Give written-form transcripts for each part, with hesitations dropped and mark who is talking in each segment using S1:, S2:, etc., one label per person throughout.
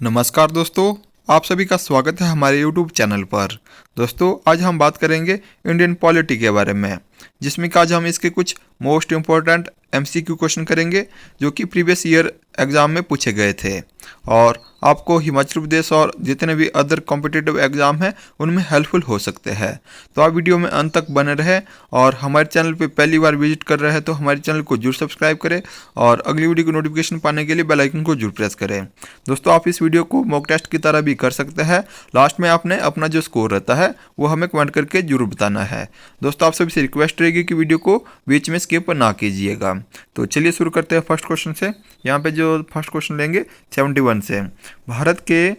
S1: नमस्कार दोस्तों, आप सभी का स्वागत है हमारे YouTube चैनल पर। दोस्तों, आज हम बात करेंगे इंडियन पॉलिटी के बारे में, जिसमें कि आज हम इसके कुछ मोस्ट इम्पोर्टेंट MCQ क्वेश्चन करेंगे जो कि प्रीवियस ईयर एग्ज़ाम में पूछे गए थे और आपको हिमाचल प्रदेश और जितने भी अदर कॉम्पिटिटिव एग्ज़ाम हैं उनमें हेल्पफुल हो सकते हैं। तो आप वीडियो में अंत तक बने रहे और हमारे चैनल पे पहली बार विजिट कर रहे हैं तो हमारे चैनल को जरूर सब्सक्राइब करें और अगली वीडियो की नोटिफिकेशन पाने के लिए बेल आइकन को जरूर प्रेस करें। दोस्तों, आप इस वीडियो को मॉक टेस्ट की तरह भी कर सकते हैं। लास्ट में आपने अपना जो स्कोर रहता है वो हमें कमेंट करके जरूर बताना है। दोस्तों, आप सभी से रिक्वेस्ट रहेगी कि वीडियो को बीच में स्किप ना कीजिएगा। तो चलिए शुरू करते हैं फर्स्ट क्वेश्चन से। यहाँ पे जो फर्स्ट क्वेश्चन लेंगे 71 से। भारत के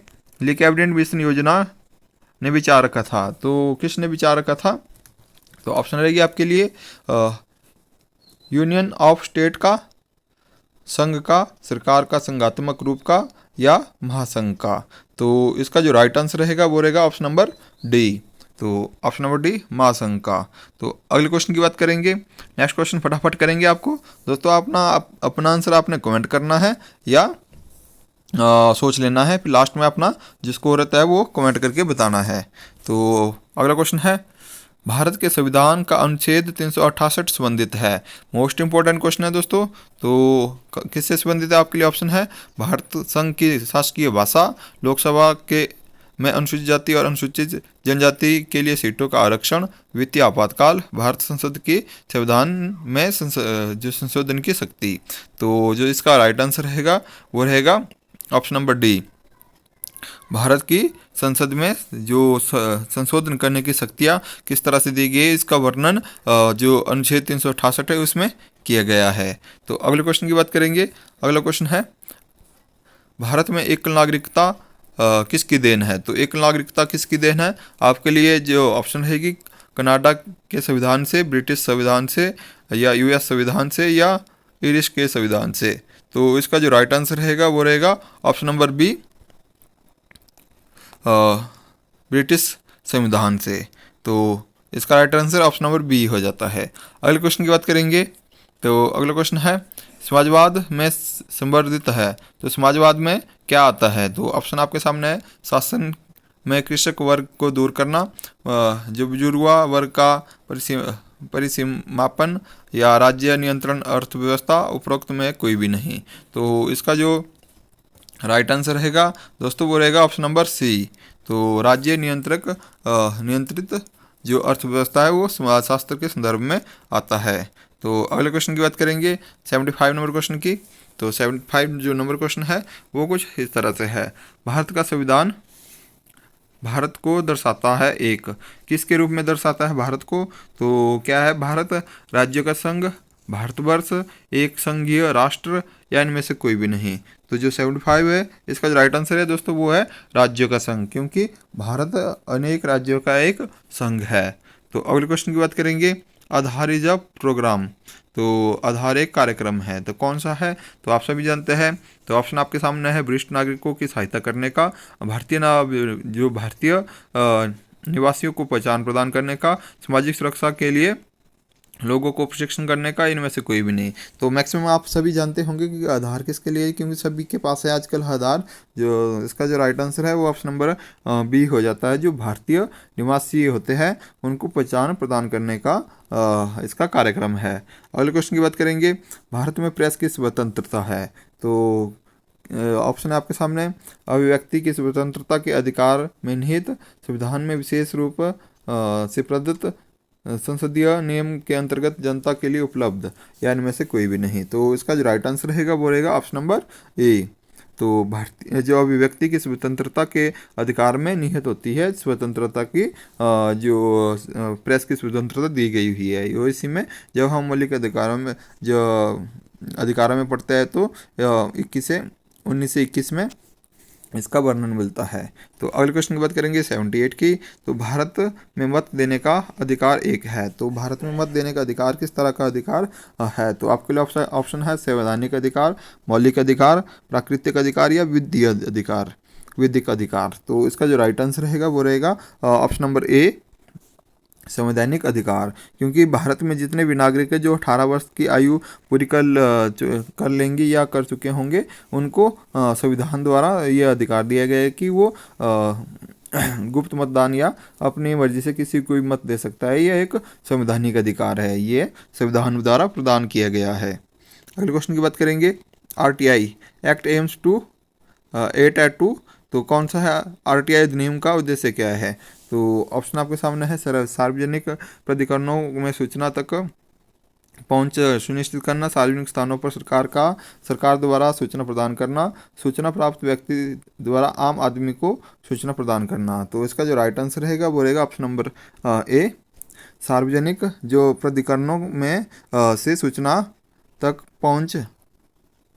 S1: लिए कैबिनेट मिशन योजना ने विचार रखा था, तो किसने विचार रखा था? तो ऑप्शन रहेगी आपके लिए यूनियन ऑफ स्टेट का, संघ का, सरकार का संघात्मक रूप का या महासंघ का। तो इसका जो राइट आंसर रहेगा वो रहेगा ऑप्शन नंबर डी। तो ऑप्शन नंबर डी, महासंघ का। तो अगले क्वेश्चन की बात करेंगे। नेक्स्ट क्वेश्चन फटाफट करेंगे आपको। दोस्तों, अपना आंसर आपने कमेंट करना है या सोच लेना है, फिर लास्ट में अपना जो स्कोर रहता है वो कमेंट करके बताना है। तो अगला क्वेश्चन है, भारत के संविधान का अनुच्छेद 368 संबंधित है। मोस्ट इंपॉर्टेंट क्वेश्चन है दोस्तों। तो किससे संबंधित है? आपके लिए ऑप्शन है भारत संघ की शासकीय भाषा, लोकसभा के में अनुसूचित जाति और अनुसूचित जनजाति के लिए सीटों का आरक्षण, वित्तीय आपातकाल, भारत संसद की संविधान में जो संशोधन की शक्ति। तो जो इसका राइट आंसर रहेगा वो रहेगा ऑप्शन नंबर डी। भारत की संसद में जो संशोधन करने की शक्तियाँ किस तरह से दी गई है, इसका वर्णन जो अनुच्छेद 368 है उसमें किया गया है। तो अगले क्वेश्चन की बात करेंगे। अगला क्वेश्चन है, भारत में एकल नागरिकता किसकी देन है? तो एकल नागरिकता किसकी देन है? आपके लिए जो ऑप्शन रहेगी कनाडा के संविधान से, ब्रिटिश संविधान से या US संविधान से या ईरिश के संविधान से। तो इसका जो राइट आंसर रहेगा वो रहेगा ऑप्शन नंबर बी, ब्रिटिश संविधान से। तो इसका right answer option number B हो जाता है। अगले क्वेश्चन की बात करेंगे। तो अगला क्वेश्चन है, समाजवाद में संवर्धित है, तो समाजवाद में क्या आता है? तो ऑप्शन आपके सामने है, शासन में कृषक वर्ग को दूर करना, जो बुजुर्गा वर्ग का परिसीमापन या राज्य नियंत्रण अर्थव्यवस्था, उपरोक्त में कोई भी नहीं। तो इसका जो राइट आंसर रहेगा दोस्तों वो रहेगा ऑप्शन नंबर सी। तो राज्य नियंत्रित जो अर्थव्यवस्था है वो समाजशास्त्र के संदर्भ में आता है। तो अगले क्वेश्चन की बात करेंगे 75 नंबर क्वेश्चन की। तो 75 जो नंबर क्वेश्चन है वो कुछ इस तरह से है, भारत का संविधान भारत को दर्शाता है एक, किसके रूप में दर्शाता है भारत को? तो क्या है? भारत राज्यों का संघ, भारतवर्ष, एक संघीय राष्ट्र या इनमें से कोई भी नहीं। तो जो 75 है इसका जो राइट आंसर है दोस्तों वो है राज्यों का संघ, क्योंकि भारत अनेक राज्यों का एक संघ है। तो अगले क्वेश्चन की बात करेंगे, आधार इज अ प्रोग्राम। तो आधार एक कार्यक्रम है, तो कौन सा है? तो आप सभी जानते हैं। तो ऑप्शन आपके सामने है, वरिष्ठ नागरिकों की सहायता करने का, भारतीय निवासियों को पहचान प्रदान करने का, सामाजिक सुरक्षा के लिए लोगों को प्रशिक्षण करने का, इनमें से कोई भी नहीं। तो मैक्सिमम आप सभी जानते होंगे कि आधार किसके लिए है, क्योंकि सभी के पास है आजकल आधार। जो इसका जो राइट आंसर है वो ऑप्शन नंबर बी हो जाता है, जो भारतीय निवासी होते हैं उनको पहचान प्रदान करने का इसका कार्यक्रम है। अगले क्वेश्चन की बात करेंगे, भारत में प्रेस की स्वतंत्रता है। तो ऑप्शन है आपके सामने, अभिव्यक्ति की स्वतंत्रता के अधिकार में निहित संविधान में विशेष रूप से प्रदत्त संसदीय नियम के अंतर्गत जनता के लिए उपलब्ध, या इनमें से कोई भी नहीं। तो इसका जो राइट आंसर रहेगा वो रहेगा ऑप्शन नंबर ए। तो भारतीय जो अभिव्यक्ति की स्वतंत्रता के अधिकार में निहित होती है स्वतंत्रता की, जो प्रेस की स्वतंत्रता दी गई हुई है, वो इसी में जब हम मौलिक अधिकारों में पढ़ते हैं तो 1921 में इसका वर्णन मिलता है। तो अगले क्वेश्चन की बात करेंगे 78 की। तो भारत में मत देने का अधिकार एक है, तो भारत में मत देने का अधिकार किस तरह का अधिकार है? तो आपके लिए ऑप्शन है संवैधानिक अधिकार, मौलिक अधिकार, प्राकृतिक अधिकार या विधिक अधिकार। तो इसका जो राइट आंसर रहेगा वो रहेगा ऑप्शन नंबर ए, संवैधानिक अधिकार, क्योंकि भारत में जितने भी नागरिक हैं जो 18 वर्ष की आयु पूरी कर लेंगे या कर चुके होंगे, उनको संविधान द्वारा ये अधिकार दिया गया है कि वो गुप्त मतदान या अपनी मर्जी से किसी को भी मत दे सकता है। ये एक संवैधानिक अधिकार है, ये संविधान द्वारा प्रदान किया गया है। अगले क्वेश्चन की बात करेंगे, आरटीआई एक्ट एम्स टू 8 तो कौन सा है आरटीआई अधिनियम का उद्देश्य क्या है? तो ऑप्शन आपके सामने है, सार्वजनिक प्राधिकरणों में सूचना तक पहुंच सुनिश्चित करना, सार्वजनिक स्थानों पर सरकार द्वारा सूचना प्रदान करना, सूचना प्राप्त व्यक्ति द्वारा आम आदमी को सूचना प्रदान करना। तो इसका जो राइट आंसर रहेगा वो रहेगा ऑप्शन नंबर ए, सार्वजनिक जो प्राधिकरणों में से सूचना तक पहुंच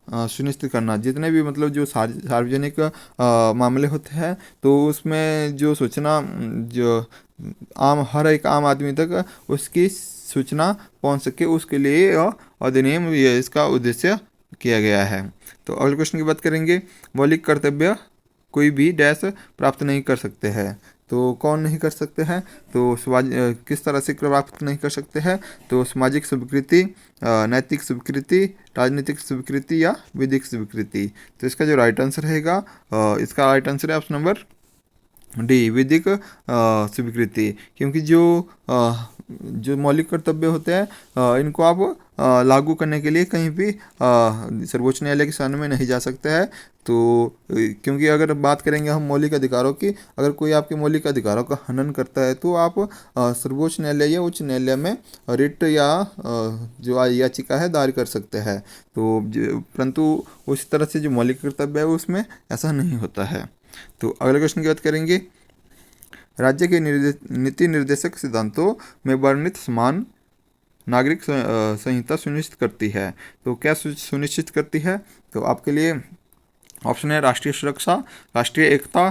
S1: सुनिश्चित करना। जितने भी मतलब जो सार्वजनिक मामले होते हैं तो उसमें जो सूचना जो हर एक आम आदमी तक उसकी सूचना पहुंच सके, उसके लिए यह अधिनियम ये इसका उद्देश्य किया गया है। तो अगले क्वेश्चन की बात करेंगे, मौलिक कर्तव्य कोई भी डैश प्राप्त नहीं कर सकते हैं। तो कौन नहीं कर सकते हैं? तो किस तरह से प्राप्त नहीं कर सकते हैं? तो सामाजिक स्वीकृति, नैतिक स्वीकृति, राजनीतिक स्वीकृति या विधिक स्वीकृति। तो इसका जो राइट आंसर रहेगा, इसका राइट आंसर है ऑप्शन नंबर डी, विधिक स्वीकृति। क्योंकि जो मौलिक कर्तव्य होते हैं इनको आप लागू करने के लिए कहीं भी सर्वोच्च न्यायालय के सामने में नहीं जा सकते हैं। तो क्योंकि अगर बात करेंगे हम मौलिक अधिकारों की, अगर कोई आपके मौलिक अधिकारों का हनन करता है तो आप सर्वोच्च न्यायालय या उच्च न्यायालय में रिट या जो याचिका है दायर कर सकते हैं। तो परंतु उस तरह से जो मौलिक कर्तव्य है उसमें ऐसा नहीं होता है। तो अगले क्वेश्चन की बात करेंगे, राज्य के नीति निर्देशक सिद्धांतों में वर्णित समान नागरिक संहिता सुनिश्चित करती है। तो क्या सुनिश्चित करती है? तो आपके लिए ऑप्शन है राष्ट्रीय सुरक्षा, राष्ट्रीय एकता,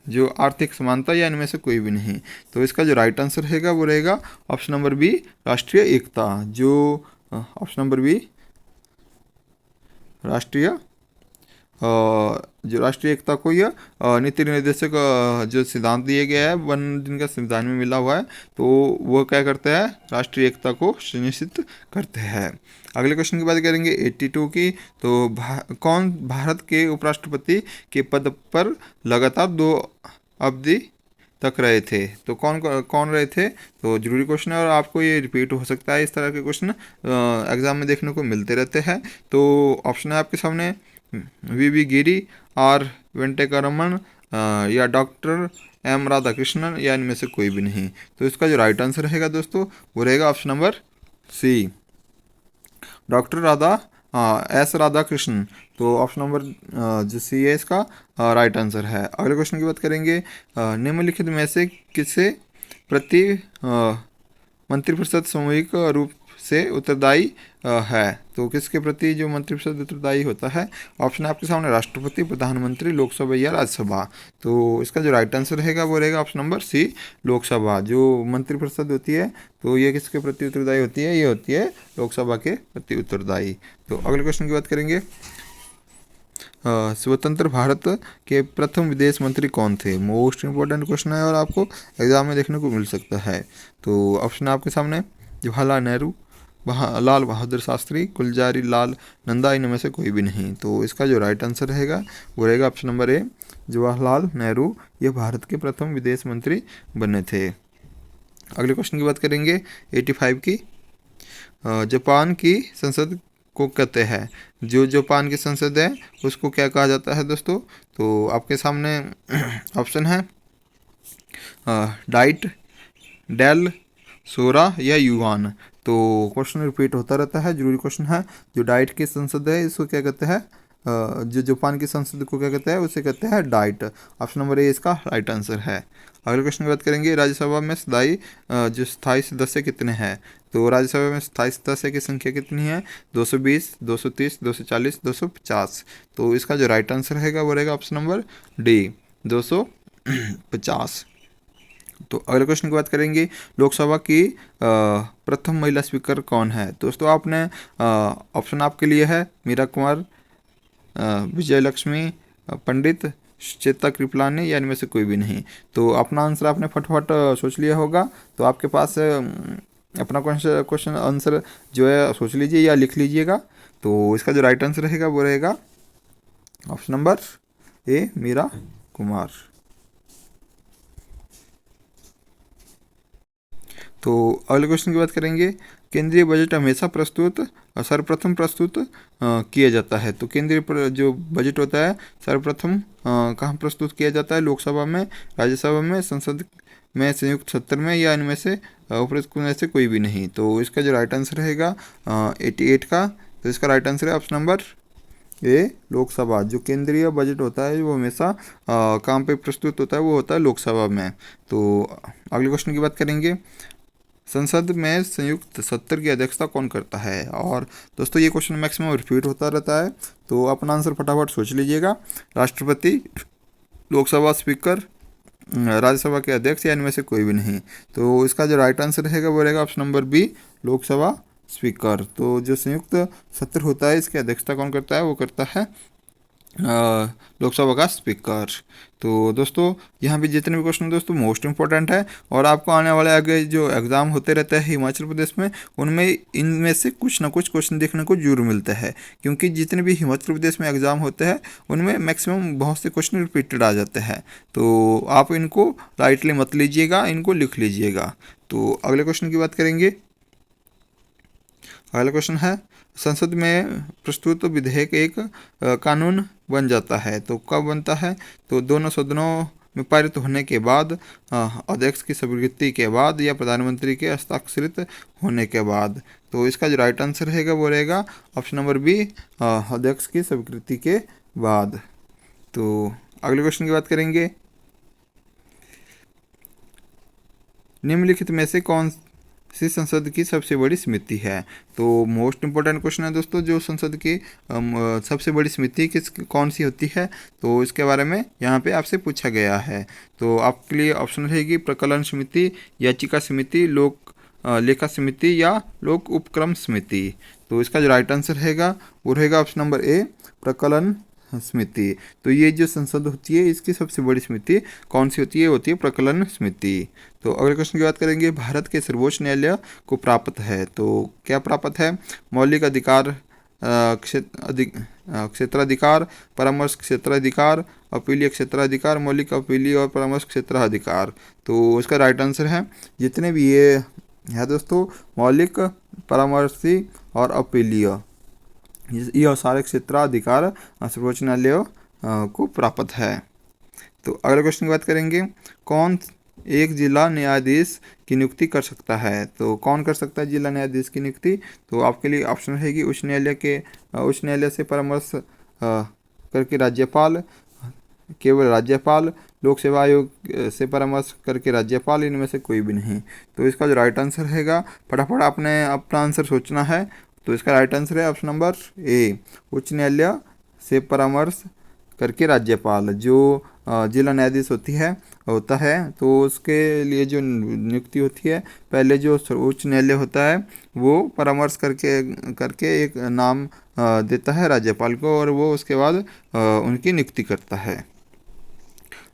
S1: जो आर्थिक समानता, या इनमें से कोई भी नहीं। तो इसका जो राइट आंसर रहेगा वो रहेगा ऑप्शन नंबर बी, राष्ट्रीय एकता। जो ऑप्शन नंबर बी, जो राष्ट्रीय एकता को यह नीति निर्देशक जो सिद्धांत दिए गया है जिनका संविधान में मिला हुआ है, तो वो क्या करते हैं? राष्ट्रीय एकता को सुनिश्चित करते हैं। अगले क्वेश्चन की बात करेंगे 82 की। तो कौन भारत के उपराष्ट्रपति के पद पर लगातार 2 अवधि तक रहे थे? तो कौन रहे थे? तो जरूरी क्वेश्चन है और आपको ये रिपीट हो सकता है। इस तरह के क्वेश्चन एग्जाम में देखने को मिलते रहते हैं। तो ऑप्शन है आपके सामने, वी गिरी, आर वेंकटरमण, या डॉक्टर एम राधाकृष्णन, या इनमें से कोई भी नहीं। तो इसका जो राइट आंसर रहेगा दोस्तों वो रहेगा option number C, doctor S Radhakrishnan. तो ऑप्शन नंबर जो सी है इसका राइट आंसर है। अगले क्वेश्चन की बात करेंगे, निम्नलिखित में से किसे प्रति मंत्रिपरिषद सामूहिक रूप से उत्तरदायी है? तो किसके प्रति जो मंत्रिपरिषद उत्तरदायी होता है? ऑप्शन आपके सामने, राष्ट्रपति, प्रधानमंत्री, लोकसभा या राज्यसभा। तो इसका जो राइट आंसर रहेगा वो रहेगा ऑप्शन नंबर सी, लोकसभा। जो मंत्रिपरिषद होती है तो ये किसके प्रति उत्तरदायी होती है? ये होती है लोकसभा के प्रति उत्तरदायी। तो अगले क्वेश्चन की बात करेंगे, स्वतंत्र भारत के प्रथम विदेश मंत्री कौन थे? मोस्ट इंपॉर्टेंट क्वेश्चन है और आपको एग्जाम में देखने को मिल सकता है। तो ऑप्शन आपके सामने, जवाहरलाल नेहरू, लाल बहादुर शास्त्री, गुलजारी लाल नंदा, इनमें से कोई भी नहीं। तो इसका जो राइट आंसर रहेगा वो रहेगा ऑप्शन नंबर ए, जवाहरलाल नेहरू। ये भारत के प्रथम विदेश मंत्री बने थे। अगले क्वेश्चन की बात करेंगे 85 की, जापान की संसद को कहते हैं? जो जापान की संसद है उसको क्या कहा जाता है दोस्तों? तो आपके सामने ऑप्शन है डाइट, डेल, सोरा या युआन। तो क्वेश्चन रिपीट होता रहता है, जरूरी क्वेश्चन है। जो डाइट की संसद है इसको क्या कहते हैं? जो जापान की संसद को क्या कहते हैं? उसे कहते हैं डाइट। ऑप्शन नंबर ए इसका राइट आंसर है। अगले क्वेश्चन की बात करेंगे, राज्यसभा में स्थायी सदस्य कितने हैं? तो राज्यसभा में स्थायी सदस्य की संख्या कितनी है? 220, 230, 240, 250। तो इसका जो राइट आंसर रहेगा वो रहेगा ऑप्शन नंबर डी, 250। तो अगले क्वेश्चन की बात करेंगे, लोकसभा की प्रथम महिला स्पीकर कौन है? दोस्तों आपने ऑप्शन आपके लिए है मीरा कुमार, विजय लक्ष्मी पंडित, श्वेता कृपलानी या इनमें से कोई भी नहीं। तो अपना आंसर आपने फटाफट सोच लिया होगा। तो आपके पास अपना क्वेश्चन आंसर जो है सोच लीजिए या लिख लीजिएगा। तो इसका जो राइट आंसर रहेगा वो रहेगा option number A, Meera Kumar. तो अगले क्वेश्चन की बात करेंगे। केंद्रीय बजट हमेशा सर्वप्रथम प्रस्तुत किया जाता है। तो जो बजट होता है सर्वप्रथम कहाँ प्रस्तुत किया जाता है? लोकसभा में, राज्यसभा में, संसद में संयुक्त सत्र में, या इनमें से उपरोक्त में से कोई भी नहीं। तो इसका जो राइट आंसर रहेगा 88 का। तो इसका राइट आंसर है ऑप्शन नंबर ए, लोकसभा। जो केंद्रीय बजट होता है वो हमेशा कहाँ पे प्रस्तुत होता है? वो होता है लोकसभा में। तो अगले क्वेश्चन की बात करेंगे। संसद में संयुक्त सत्र की अध्यक्षता कौन करता है? और दोस्तों ये क्वेश्चन मैक्सिमम रिपीट होता रहता है, तो अपना आंसर फटाफट सोच लीजिएगा। राष्ट्रपति, लोकसभा स्पीकर, राज्यसभा के अध्यक्ष, या इनमें से कोई भी नहीं। तो इसका जो राइट आंसर रहेगा वो रहेगा option number B, Lok Sabha speaker. तो जो संयुक्त सत्र होता है इसकी अध्यक्षता कौन करता है? वो करता है लोकसभा का स्पीकर। तो दोस्तों यहाँ पे जितने भी क्वेश्चन दोस्तों मोस्ट इंपॉर्टेंट है, और आपको आने वाले आगे जो एग्ज़ाम होते रहते हैं हिमाचल प्रदेश में, उनमें इनमें से कुछ ना कुछ क्वेश्चन देखने को जरूर मिलते हैं। क्योंकि जितने भी हिमाचल प्रदेश में एग्ज़ाम होते हैं उनमें मैक्सिमम बहुत से क्वेश्चन रिपीटेड आ जाते हैं। तो आप इनको लाइटली मत लीजिएगा, इनको लिख लीजिएगा। तो अगले क्वेश्चन की बात करेंगे। अगला क्वेश्चन है, संसद में प्रस्तुत विधेयक एक कानून बन जाता है। तो कब बनता है? तो दोनों सदनों में पारित होने के बाद, अध्यक्ष की स्वीकृति के बाद, या प्रधानमंत्री के हस्ताक्षरित होने के बाद। तो इसका जो राइट आंसर रहेगा वो रहेगा ऑप्शन नंबर बी, अध्यक्ष की स्वीकृति के बाद। तो अगले क्वेश्चन की बात करेंगे। निम्नलिखित में से कौन सी संसद की सबसे बड़ी समिति है? तो मोस्ट इंपॉर्टेंट क्वेश्चन है दोस्तों, जो संसद की सबसे बड़ी समिति कौन सी होती है? तो इसके बारे में यहाँ पे आपसे पूछा गया है। तो आपके लिए ऑप्शन रहेगी प्रकलन समिति, याचिका समिति, लोक लेखा समिति, या लोक उपक्रम समिति। तो इसका जो राइट आंसर रहेगा वो रहेगा ऑप्शन नंबर ए, प्रकलन समिति। तो ये जो संसद होती है इसकी सबसे बड़ी समिति कौन सी होती है? होती है प्रकलन समिति। तो अगले क्वेश्चन की बात करेंगे। भारत के सर्वोच्च न्यायालय को प्राप्त है। तो क्या प्राप्त है? मौलिक अधिकार, क्षेत्राधिकार, परामर्श क्षेत्राधिकार, अपीलीय क्षेत्राधिकार, मौलिक अपीलीय और परामर्श क्षेत्राधिकार। तो इसका राइट आंसर है जितने भी ये है दोस्तों, मौलिक, परामर्शी और अपीलीय, यह सारे क्षेत्राधिकार सर्वोच्च न्यायालय को प्राप्त है। तो अगले क्वेश्चन की बात करेंगे। कौन एक जिला न्यायाधीश की नियुक्ति कर सकता है? तो कौन कर सकता है जिला न्यायाधीश की नियुक्ति? तो आपके लिए ऑप्शन रहेगी उच्च न्यायालय से परामर्श करके राज्यपाल, केवल राज्यपाल, लोक सेवा आयोग से परामर्श करके राज्यपाल, इनमें से कोई भी नहीं। तो इसका जो राइट आंसर रहेगा, फटाफट आपने अपना आंसर सोचना है। तो इसका राइट आंसर है ऑप्शन नंबर ए, उच्च न्यायालय से परामर्श करके राज्यपाल। जो जिला न्यायाधीश होता है तो उसके लिए जो नियुक्ति होती है, पहले जो उच्च न्यायालय होता है वो परामर्श करके एक नाम देता है राज्यपाल को, और वो उसके बाद उनकी नियुक्ति करता है।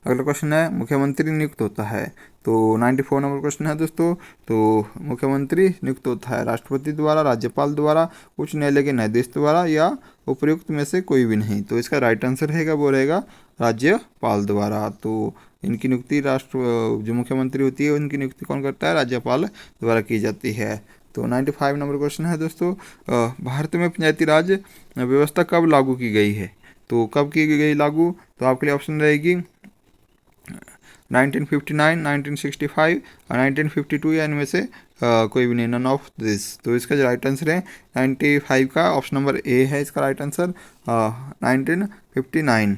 S1: अगला क्वेश्चन है, मुख्यमंत्री नियुक्त होता है। तो 94 नंबर क्वेश्चन है दोस्तों। तो मुख्यमंत्री नियुक्त होता है राष्ट्रपति द्वारा, राज्यपाल द्वारा, उच्च न्यायालय के न्यायाधीश द्वारा, या उपयुक्त में से कोई भी नहीं। तो इसका राइट आंसर रहेगा वो रहेगा राज्यपाल द्वारा। तो इनकी नियुक्ति जो मुख्यमंत्री होती है उनकी नियुक्ति कौन करता है? राज्यपाल द्वारा की जाती है। तो 95 नंबर क्वेश्चन है दोस्तों। भारत में पंचायती राज व्यवस्था कब लागू की गई है? तो कब की गई लागू? तो आपके लिए ऑप्शन रहेगी 1959, 1965 और 1952, या इनमें से कोई भी नहीं, नन ऑफ दिस। तो इसका जो राइट आंसर है 95 का, ऑप्शन नंबर ए है इसका राइट आंसर, 1959।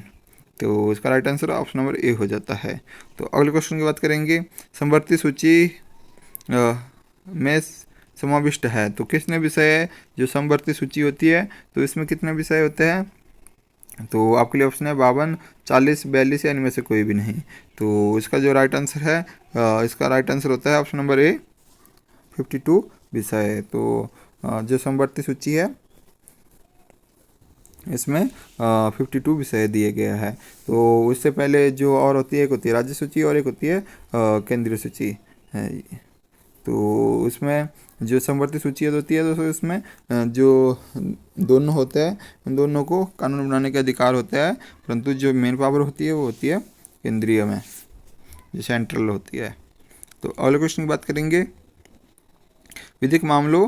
S1: तो इसका राइट आंसर ऑप्शन नंबर ए हो जाता है। तो अगले क्वेश्चन की बात करेंगे। समवर्ती सूची में समाविष्ट है। तो कितने विषय है जो समवर्ती सूची होती है? तो इसमें कितने विषय होते हैं? तो आपके लिए ऑप्शन है 52, 40, 42, या इनमें से कोई भी नहीं। तो इसका जो राइट आंसर है, इसका राइट आंसर होता है ऑप्शन नंबर ए, 52 विषय। तो जो समवर्ती सूची है इसमें 52 विषय दिए गया है। तो इससे पहले जो और होती है, एक होती है राज्य सूची और एक होती है केंद्रीय सूची है। तो इसमें जो समवर्ती सूची होती है तो इसमें जो दोनों होते हैं उन दोनों को कानून बनाने के अधिकार होता है, परंतु जो मेन पावर होती है वो होती है केंद्रीय में, जो सेंट्रल होती है। तो अगले क्वेश्चन की बात करेंगे, विधिक मामलों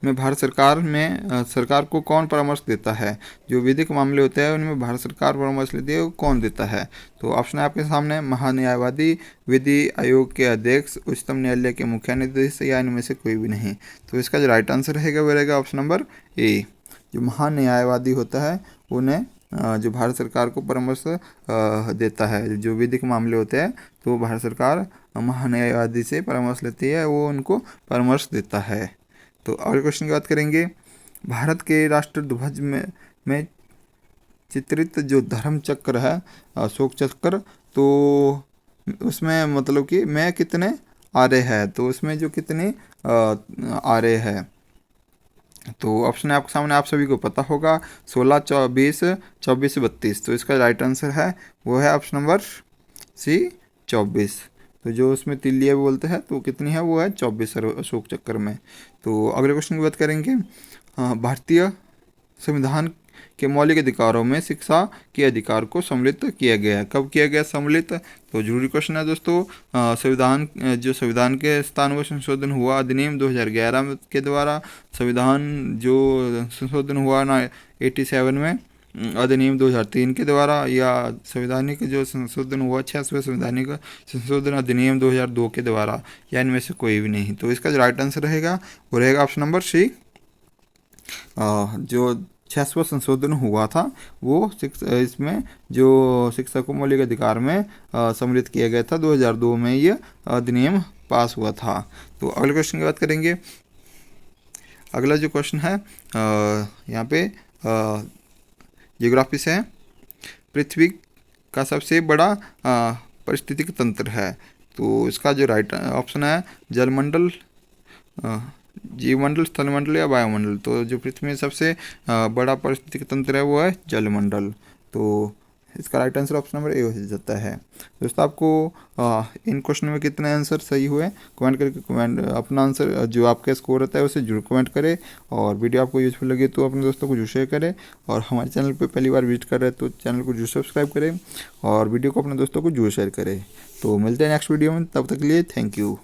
S1: में भारत सरकार में सरकार को कौन परामर्श देता है। जो विधिक मामले होते हैं उनमें भारत सरकार परामर्श लेती है, वो कौन देता है। तो ऑप्शन है आपके सामने, महान्यायवादी, विधि आयोग के अध्यक्ष, उच्चतम न्यायालय के मुख्य न्यायाधीश या इनमें से कोई भी नहीं। तो इसका जो राइट आंसर रहेगा वो रहेगा ऑप्शन नंबर ए। जो महान्यायवादी होता है उन्हें जो भारत सरकार को परामर्श देता है। जो विधिक मामले होते हैं तो भारत सरकार महान्यायवादी से परामर्श लेती है, वो उनको परामर्श देता है। तो अगले क्वेश्चन की बात करेंगे, भारत के राष्ट्र ध्वज में चित्रित जो धर्म चक्र है, अशोक चक्र, तो उसमें मतलब कि में कितने आरे है। तो उसमें जो कितने आरे है, तो ऑप्शन है आपके सामने, आप सभी को पता होगा, 16, 24, 24, 32। तो इसका राइट आंसर है वो है ऑप्शन नंबर सी, 24। तो जो उसमें तिल्लियाँ बोलते हैं तो कितनी है, वो है 24 अशोक चक्र में। तो अगले क्वेश्चन की बात करेंगे, भारतीय संविधान के मौलिक अधिकारों में शिक्षा के अधिकार को सम्मिलित किया गया है। कब किया गया सम्मिलित, तो जरूरी क्वेश्चन है दोस्तों। संविधान के स्थान में संशोधन हुआ अधिनियम 2011 के द्वारा, संविधान जो संशोधन हुआ ना 87 में अधिनियम 2003 के द्वारा, या संवैधानिक जो संशोधन हुआ 86वें संवैधानिक संशोधन अधिनियम 2002 के द्वारा, या इनमें से कोई भी नहीं। तो इसका जो राइट आंसर रहेगा वो रहेगा ऑप्शन नंबर सी। जो 86वां संशोधन हुआ था वो इसमें जो शिक्षा को मौलिक अधिकार में सम्मिलित किया गया था, 2002 में ये अधिनियम पास हुआ था। तो अगले क्वेश्चन की बात करेंगे, अगला जो क्वेश्चन है यहाँ पे ज्योग्राफी से है, पृथ्वी का सबसे बड़ा पारिस्थितिक तंत्र है। तो इसका जो राइट ऑप्शन है, जलमंडल, जीवमंडल, स्थलमंडल या वायुमंडल। तो जो पृथ्वी में सबसे बड़ा पारिस्थितिक तंत्र है वो है जलमंडल। तो इसका राइट आंसर ऑप्शन नंबर ए हो जाता है। दोस्तों आपको इन क्वेश्चन में कितने आंसर सही हुए कमेंट करके अपना आंसर जो आपका स्कोर होता है उसे जरूर कमेंट करें, और वीडियो आपको यूजफुल लगे तो अपने दोस्तों को जरूर शेयर करें, और हमारे चैनल पर पहली बार विजिट कर रहे हैं तो चैनल को जरूर सब्सक्राइब करें और वीडियो को अपने दोस्तों को जरूर शेयर करें। तो मिलते हैं नेक्स्ट वीडियो में, तब तक के लिए थैंक यू।